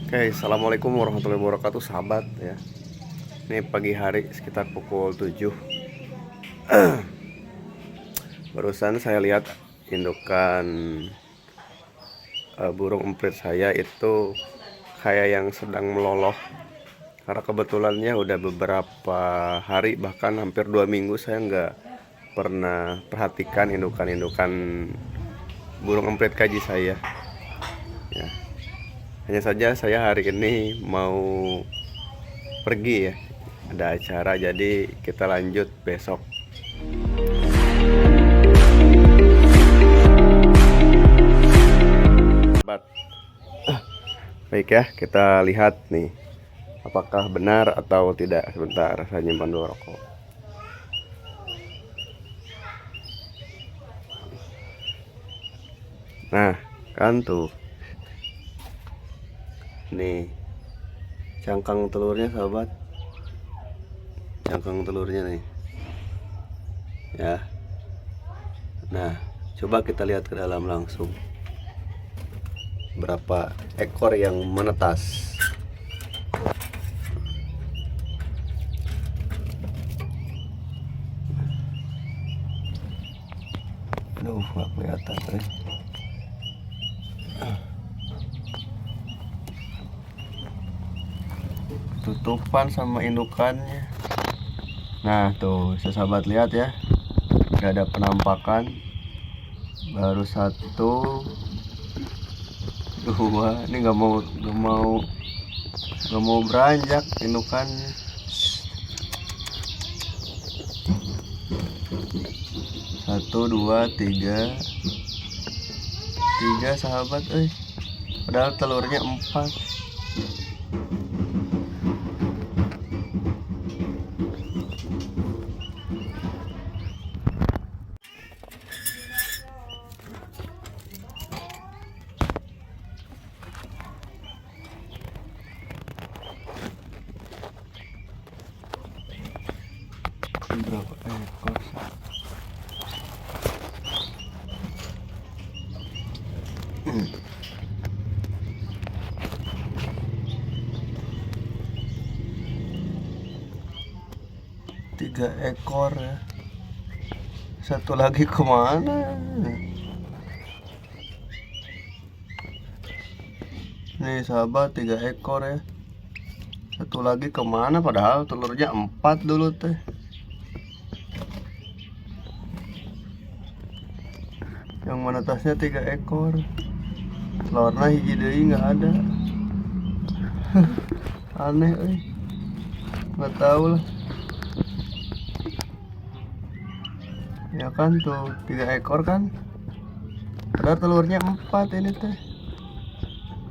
Oke, assalamualaikum warahmatullahi wabarakatuh, sahabat ya. Ini pagi hari sekitar pukul 7. Barusan saya lihat indukan burung emprit saya itu kayak yang sedang meloloh. Karena kebetulannya udah beberapa hari, bahkan hampir 2 minggu saya nggak pernah perhatikan indukan-indukan burung emprit kaji saya. Ya. Hanya saja saya hari ini mau pergi ya, ada acara, jadi kita lanjut besok. Baik ya, kita lihat nih apakah benar atau tidak. Sebentar, saya nyimpan dulu rokok. Nah, kan tuh nih cangkang telurnya, sahabat. Cangkang telurnya nih ya. Nah, coba kita lihat ke dalam langsung berapa ekor yang menetas. Aduh, nggak kelihatan tutupan sama indukannya. Nah tuh, sahabat lihat ya, gak ada penampakan. Baru 1, 2. Ini nggak mau beranjak indukannya. 1, 2, 3, sahabat. Padahal telurnya 4. Berapa ekor? 3 ekor ya. 1 lagi kemana? Nih sahabat, 3 ekor ya. 1 lagi kemana? Padahal telurnya 4 dulu teh. Yang menetasnya 3 ekor. Telurnya hiji deui nggak ada. Aneh nggak tahu lah. Ya kan tuh 3 ekor kan, padahal telurnya 4 ini teh.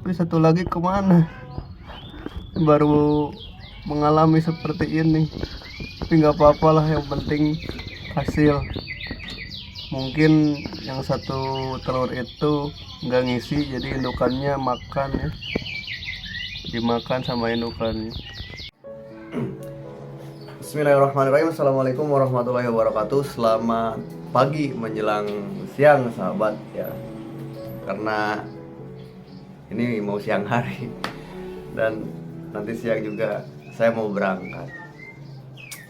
Tapi 1 lagi kemana? Baru mengalami seperti ini. Tapi nggak apa-apa lah, yang penting hasil. Mungkin yang 1 telur itu nggak ngisi, jadi indukannya makan ya, dimakan sama indukannya. Bismillahirrahmanirrahim. Assalamualaikum warahmatullahi wabarakatuh. Selamat pagi menjelang siang, sahabat ya. Karena ini mau siang hari dan nanti siang juga saya mau berangkat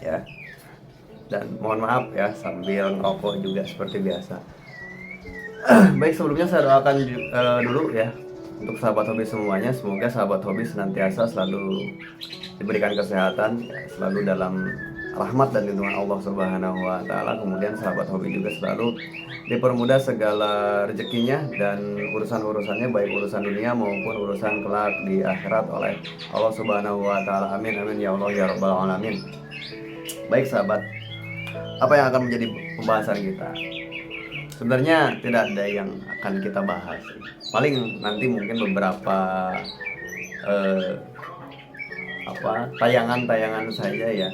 ya. Dan mohon maaf ya sambil ngerokok juga seperti biasa. Baik, sebelumnya saya doakan dulu ya untuk sahabat hobi semuanya. Semoga sahabat hobi senantiasa selalu diberikan kesehatan, selalu dalam rahmat dan lindungan Allah Subhanahu wa taala. Kemudian sahabat hobi juga selalu dipermudah segala rezekinya dan urusan-urusannya, baik urusan dunia maupun urusan kelak di akhirat oleh Allah Subhanahu wa taala. Amin amin ya Allah ya rabbal alamin. Baik sahabat, apa yang akan menjadi pembahasan kita? Sebenarnya tidak ada yang akan kita bahas. Paling nanti mungkin beberapa tayangan saya ya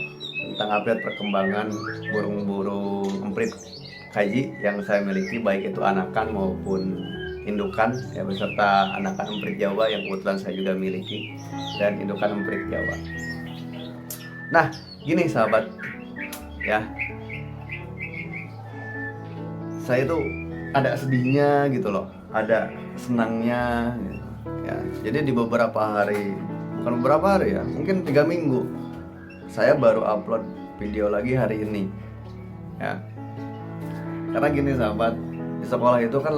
tentang update perkembangan burung-burung emprit kaji yang saya miliki, baik itu anakan maupun indukan ya, beserta anakan emprit Jawa yang kebetulan saya juga miliki, dan indukan emprit Jawa. Nah, gini sahabat ya, saya tuh ada sedihnya gitu loh, ada senangnya gitu. ya. Jadi di beberapa hari, bukan beberapa hari ya, mungkin 3 minggu saya baru upload video lagi hari ini ya. Karena gini sahabat, di sekolah itu kan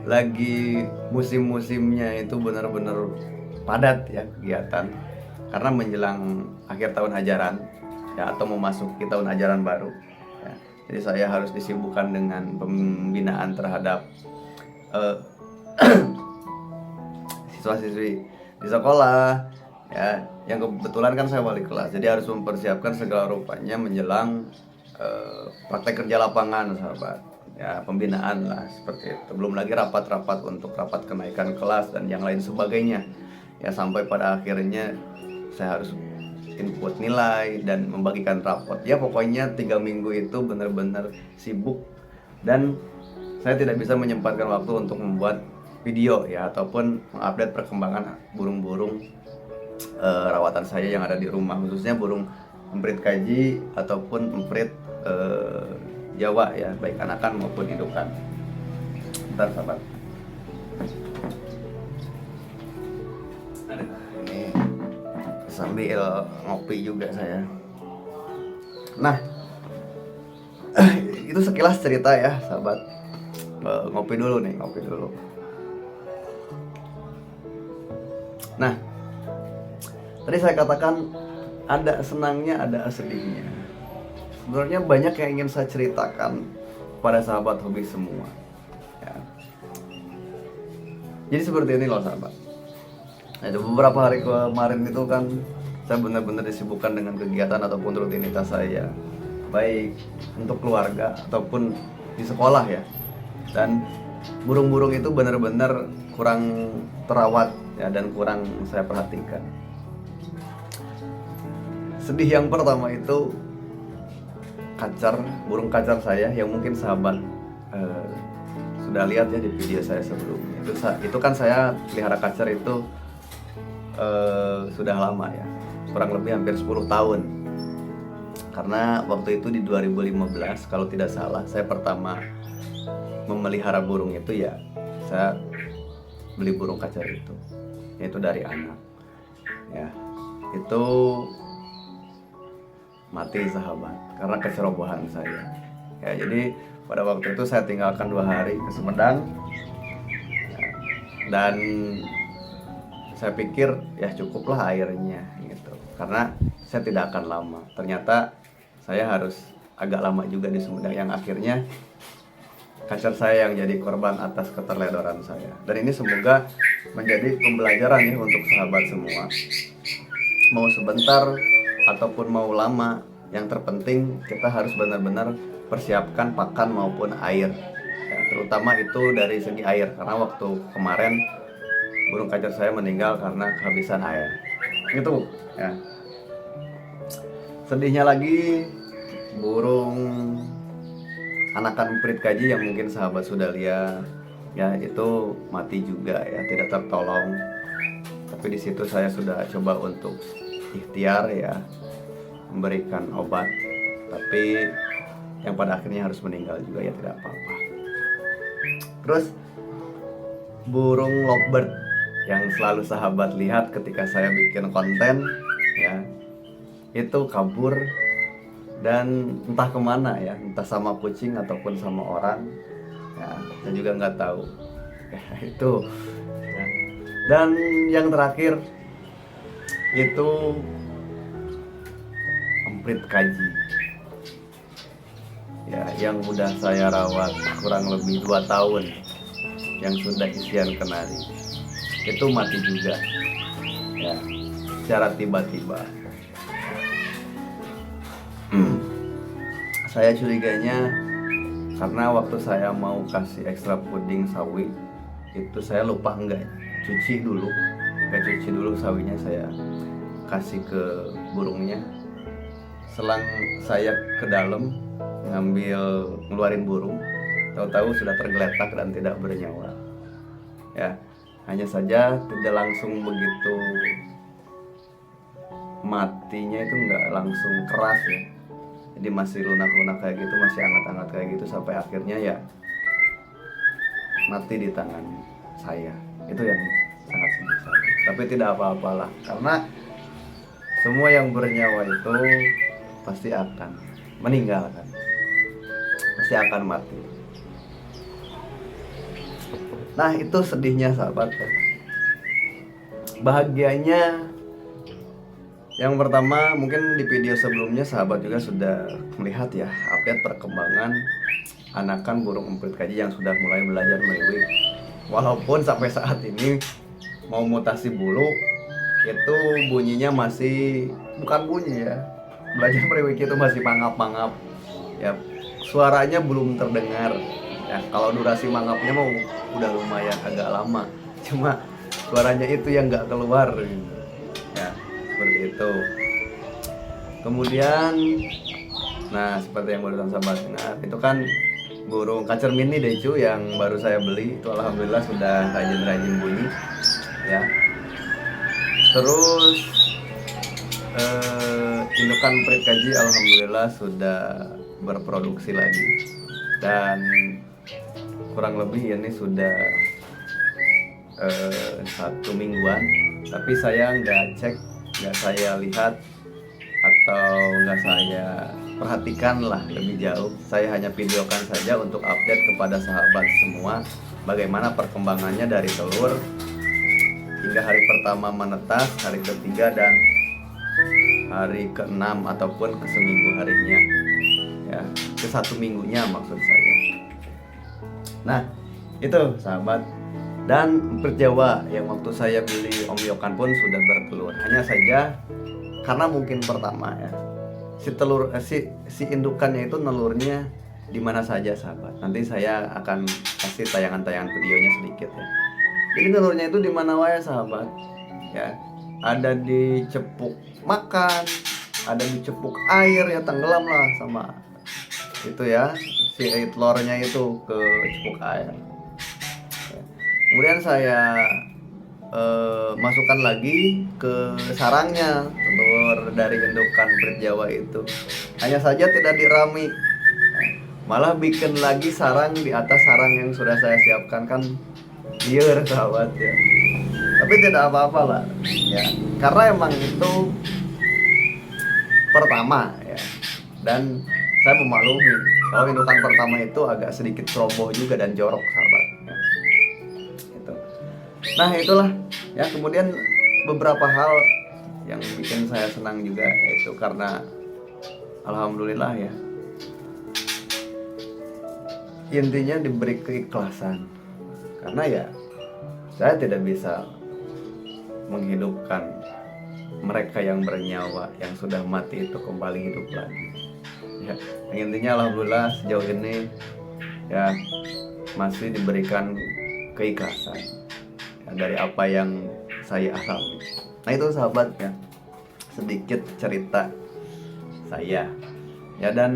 lagi musim-musimnya itu benar-benar padat ya kegiatan, karena menjelang akhir tahun ajaran ya, atau memasuki tahun ajaran baru ya. Jadi saya harus disibukkan dengan pembinaan terhadap siswa-siswi di sekolah ya, yang kebetulan kan saya wali kelas, jadi harus mempersiapkan segala rupanya menjelang praktek kerja lapangan sahabat ya, pembinaan lah seperti itu. Belum lagi rapat-rapat untuk rapat kenaikan kelas dan yang lain sebagainya ya, sampai pada akhirnya saya harus input nilai dan membagikan rapot ya. Pokoknya 3 minggu itu benar-benar sibuk, dan saya tidak bisa menyempatkan waktu untuk membuat video ya, ataupun mengupdate perkembangan burung-burung rawatan saya yang ada di rumah, khususnya burung emprit kaji ataupun emprit Jawa ya, baik anakan maupun indukan. Bentar sahabat. Ini sambil ngopi juga saya. Nah, itu sekilas cerita ya sahabat. Ngopi dulu. Nah, tadi saya katakan ada senangnya, ada sedihnya. Sebenarnya banyak yang ingin saya ceritakan pada sahabat hobi semua ya. Jadi seperti ini loh sahabat. Ada beberapa hari kemarin itu kan saya benar-benar disibukkan dengan kegiatan ataupun rutinitas saya, baik untuk keluarga ataupun di sekolah ya. Dan burung-burung itu benar-benar kurang terawat ya, dan kurang saya perhatikan. Sedih yang pertama itu burung kacar saya, yang mungkin sahabat sudah lihat ya di video saya sebelumnya. Itu kan saya pelihara kacar itu sudah lama ya, kurang lebih hampir 10 tahun. Karena waktu itu di 2015 kalau tidak salah, saya pertama memelihara burung itu ya, saya beli burung kacar itu, yaitu dari anak ya. Itu mati sahabat karena kecerobohan saya ya. Jadi pada waktu itu saya tinggalkan 2 hari ke Sumedang ya, dan saya pikir ya cukuplah airnya gitu, karena saya tidak akan lama. Ternyata saya harus agak lama juga di Sumedang, yang akhirnya kacar saya yang jadi korban atas keterledoran saya. Dan ini semoga menjadi pembelajaran ya untuk sahabat semua, mau sebentar ataupun mau lama, yang terpenting kita harus benar-benar persiapkan pakan maupun air ya, terutama itu dari segi air, karena waktu kemarin burung kacar saya meninggal karena kehabisan air gitu ya. Sedihnya lagi, burung anakan emprit kaji yang mungkin sahabat sudah lihat ya, itu mati juga ya, tidak tertolong. Tapi di situ saya sudah coba untuk ikhtiar ya, memberikan obat, tapi yang pada akhirnya harus meninggal juga ya, tidak apa-apa. Terus burung lovebird yang selalu sahabat lihat ketika saya bikin konten ya, itu kabur dan entah kemana ya, entah sama kucing ataupun sama orang ya, saya juga nggak tahu ya, itu ya. Dan yang terakhir itu emprit kaji ya, yang udah saya rawat kurang lebih 2 tahun, yang sudah isian kenari, itu mati juga ya, secara tiba-tiba. Saya curiganya karena waktu saya mau kasih ekstra puding sawi itu saya lupa nggak cuci dulu sawinya, saya kasih ke burungnya. Selang saya ke dalam ngeluarin burung, tahu-tahu sudah tergeletak dan tidak bernyawa ya. Hanya saja tidak langsung begitu matinya, itu nggak langsung keras ya, jadi masih lunak-lunak kayak gitu, masih hangat-hangat kayak gitu, sampai akhirnya ya mati di tangan saya. Itu yang sangat sedih sekali. Tapi tidak apa-apalah, karena semua yang bernyawa itu pasti akan meninggalkan, pasti akan mati. Nah itu sedihnya sahabat. Bahagianya, yang pertama mungkin di video sebelumnya sahabat juga sudah melihat ya update perkembangan anakan burung emprit kaji yang sudah mulai belajar meriwik. Walaupun sampai saat ini mau mutasi bulu itu bunyinya masih bukan bunyi ya, belajar meriwik itu masih mangap-mangap ya, suaranya belum terdengar ya. Kalau durasi mangapnya mau udah lumayan agak lama, cuma suaranya itu yang nggak keluar ya, seperti itu. Kemudian nah seperti yang barusan sahabat dengar, itu kan burung kacer mini Decu yang baru saya beli itu alhamdulillah sudah rajin-rajin bunyi ya. Terus indukan emprit kaji alhamdulillah sudah berproduksi lagi, dan kurang lebih ini sudah 1 mingguan, tapi saya nggak cek, nggak saya lihat atau nggak saya perhatikan lah lebih jauh. Saya hanya videokan saja untuk update kepada sahabat semua bagaimana perkembangannya dari telur hingga hari pertama menetas, hari ketiga dan hari ke-6 ataupun ke seminggu harinya ya, ke 1 minggunya maksud saya. Nah itu sahabat. Dan emprit Jawa yang waktu saya beli Om Yokan pun sudah bertelur. Hanya saja karena mungkin pertama ya, si indukannya itu nelurnya di mana saja sahabat. Nanti saya akan kasih tayangan-tayangan videonya sedikit ya. Jadi nelurnya itu di mana wae sahabat ya. Ada di cepuk makan, ada di cepuk air ya, tenggelam lah sama itu ya, si telurnya itu ke cepuk air. Kemudian saya masukkan lagi ke sarangnya telur dari indukan emprit Jawa itu. Hanya saja tidak dirami, malah bikin lagi sarang di atas sarang yang sudah saya siapkan, kan liar sahabat ya. Tapi tidak apa-apa lah ya, karena emang itu pertama ya, dan saya memaklumi kalau indukan pertama itu agak sedikit ceroboh juga dan jorok sahabat ya. Nah itulah ya. Kemudian beberapa hal yang bikin saya senang juga, yaitu karena alhamdulillah ya, intinya diberi keikhlasan. Karena ya saya tidak bisa menghidupkan mereka yang bernyawa, yang sudah mati itu kembali hidup lagi ya. Intinya alhamdulillah sejauh ini ya masih diberikan keikhlasan dari apa yang saya alami. Nah itu sahabat ya, sedikit cerita saya ya, dan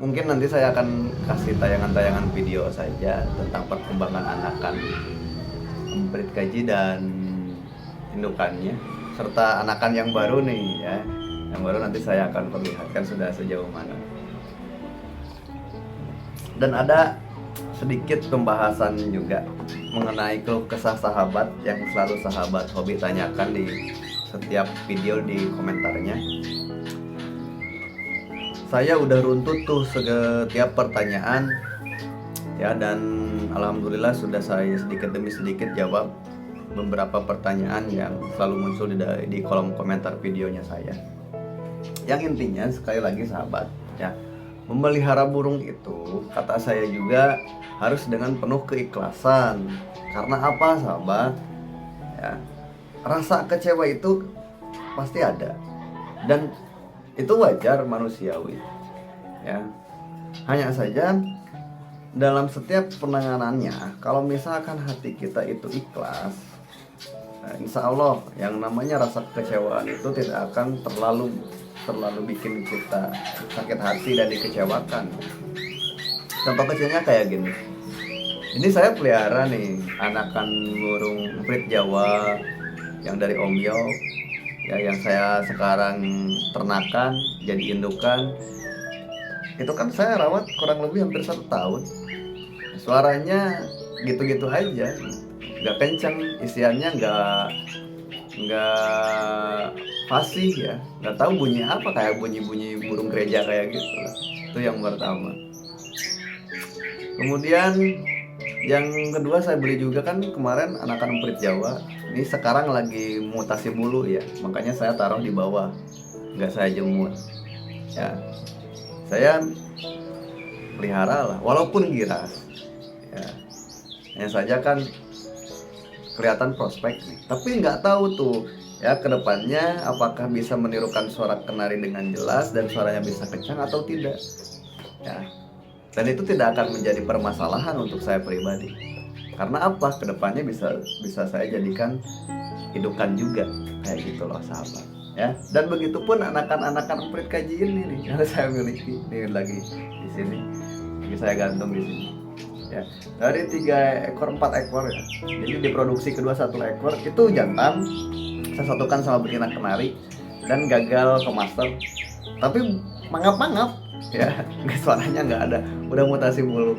mungkin nanti saya akan kasih tayangan-tayangan video saja tentang perkembangan anakan emprit kaji dan indukannya, serta anakan yang baru nih ya, yang baru nanti saya akan perlihatkan sudah sejauh mana. Dan ada sedikit pembahasan juga mengenai keluh kesah sahabat yang selalu sahabat hobi tanyakan di setiap video di komentarnya. Saya udah runtut tuh setiap pertanyaan ya, dan alhamdulillah sudah saya sedikit demi sedikit jawab beberapa pertanyaan yang selalu muncul di kolom komentar videonya saya. Yang intinya sekali lagi sahabat ya, memelihara burung itu kata saya juga harus dengan penuh keikhlasan. Karena apa sahabat ya, rasa kecewa itu pasti ada, dan itu wajar, manusiawi ya. Hanya saja dalam setiap penanganannya, kalau misalkan hati kita itu ikhlas, nah, insya Allah yang namanya rasa kekecewaan itu tidak akan terlalu bikin kita sakit hati dan dikecewakan. Contoh kecilnya kayak gini. Ini saya pelihara nih anakan burung emprit Jawa yang dari Om Yo ya, yang saya sekarang ternakan jadi indukan. Itu kan saya rawat kurang lebih hampir 1 tahun. Suaranya gitu-gitu aja, nggak kencang isiannya, nggak fasih ya, nggak tahu bunyi apa, kayak bunyi burung gereja kayak gitu lah. Itu yang pertama. Kemudian yang kedua saya beli juga kan kemarin anakan emprit Jawa. Ini sekarang lagi mutasi bulu ya, makanya saya taruh di bawah, nggak saya jemur ya. Saya pelihara lah, walaupun giras ya. Hanya saja kan kelihatan prospek nih, tapi nggak tahu tuh ya kedepannya apakah bisa menirukan suara kenari dengan jelas dan suaranya bisa kencang atau tidak ya. Dan itu tidak akan menjadi permasalahan untuk saya pribadi, karena apa, kedepannya bisa saya jadikan hidupan juga kayak gitu loh sahabat ya. Dan begitupun anakan emprit kaji ini nih yang saya miliki nih, lagi di sini, lagi saya gantung di sini ya. Dari 3 ekor 4 ekor ya, jadi diproduksi kedua 1 ekor itu jantan, saya satukan sama betina kenari dan gagal ke master, tapi mangap-mangap ya. Suaranya nggak ada, udah mutasi bulu.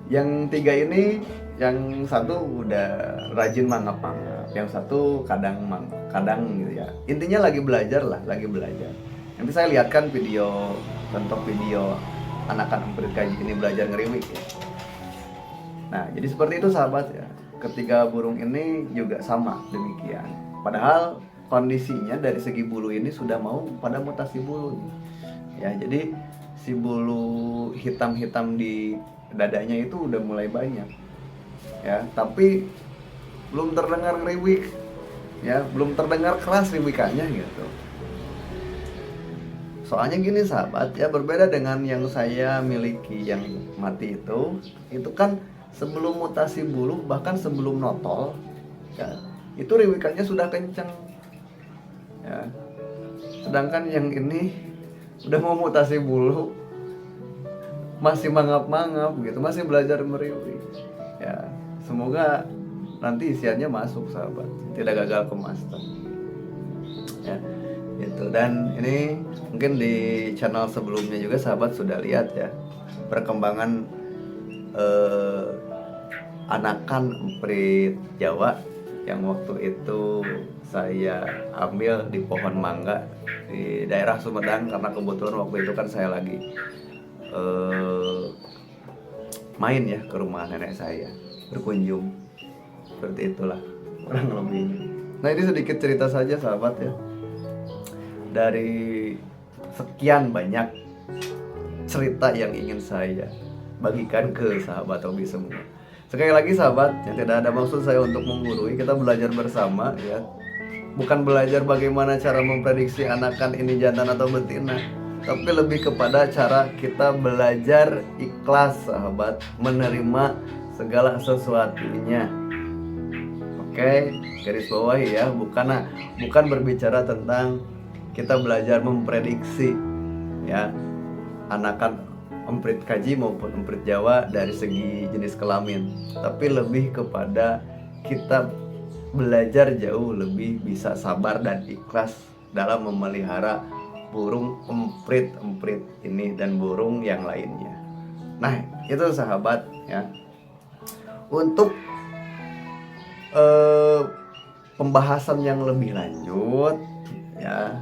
Yang 3 ini, yang 1 udah rajin mangap-mangap, yang 1 kadang gitu ya. Intinya lagi belajar lah, lagi belajar. Nanti saya lihatkan video, contoh video anakan emprit kaji ini belajar ngeriwik ya. Nah, jadi seperti itu sahabat ya. Ketiga burung ini juga sama demikian. Padahal kondisinya dari segi bulu ini sudah mau pada mutasi bulu nih. Ya, jadi si bulu hitam-hitam di dadanya itu udah mulai banyak. Ya, tapi belum terdengar ngeriwik. Ya, belum terdengar keras riwikannya gitu. Soalnya gini sahabat ya, berbeda dengan yang saya miliki yang mati itu kan sebelum mutasi bulu, bahkan sebelum notol ya, itu riwikannya sudah kencang ya. Sedangkan yang ini udah mau mutasi bulu masih mangap-mangap gitu, masih belajar meriwik ya. Semoga nanti isiannya masuk sahabat, tidak gagal ke master ya gitu. Dan ini mungkin di channel sebelumnya juga sahabat sudah lihat ya perkembangan anakan emprit Jawa yang waktu itu saya ambil di pohon mangga di daerah Sumedang, karena kebetulan waktu itu kan saya lagi main ya ke rumah nenek saya, berkunjung, seperti itulah kurang lebihnya. Nah, ini sedikit cerita saja sahabat ya, dari sekian banyak cerita yang ingin saya bagikan ke sahabat hobi semua. Sekali lagi sahabat, yang tidak ada maksud saya untuk menggurui, kita belajar bersama ya. Bukan belajar bagaimana cara memprediksi anakan ini jantan atau betina, tapi lebih kepada cara kita belajar ikhlas sahabat, menerima segala sesuatunya. Oke, garis bawahi ya, bukan berbicara tentang kita belajar memprediksi ya anakan emprit kaji maupun emprit Jawa dari segi jenis kelamin, tapi lebih kepada kita belajar jauh lebih bisa sabar dan ikhlas dalam memelihara burung emprit ini dan burung yang lainnya. Nah, itu sahabat ya. Untuk pembahasan yang lebih lanjut ya,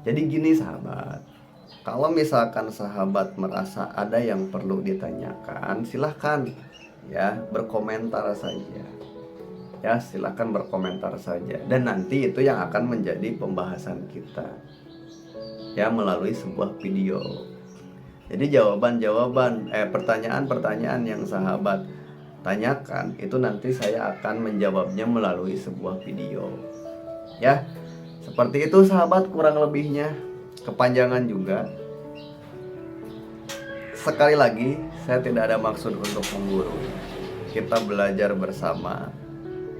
jadi gini sahabat, kalau misalkan sahabat merasa ada yang perlu ditanyakan, silahkan ya berkomentar saja ya, silahkan berkomentar saja, dan nanti itu yang akan menjadi pembahasan kita ya melalui sebuah video. Jadi pertanyaan-pertanyaan yang sahabat tanyakan itu nanti saya akan menjawabnya melalui sebuah video ya. Seperti itu sahabat, kurang lebihnya, kepanjangan juga. Sekali lagi, saya tidak ada maksud untuk menggurui. Kita belajar bersama,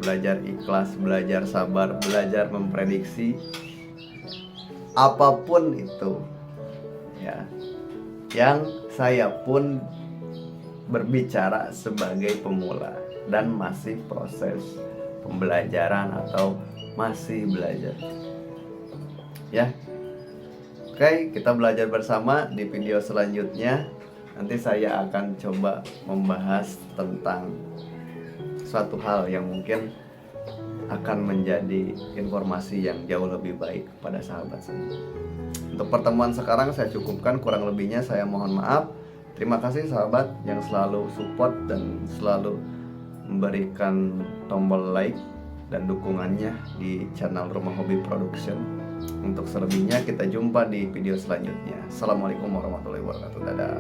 belajar ikhlas, belajar sabar, belajar memprediksi apapun itu ya. Yang saya pun berbicara sebagai pemula dan masih proses pembelajaran atau masih belajar ya. Oke, kita belajar bersama di video selanjutnya. Nanti saya akan coba membahas tentang suatu hal yang mungkin akan menjadi informasi yang jauh lebih baik pada sahabat semua. Untuk pertemuan sekarang saya cukupkan, kurang lebihnya saya mohon maaf. Terima kasih sahabat yang selalu support dan selalu memberikan tombol like dan dukungannya di channel Rumah Hobi Production. Untuk selebihnya kita jumpa di video selanjutnya. Assalamualaikum warahmatullahi wabarakatuh. Dadah.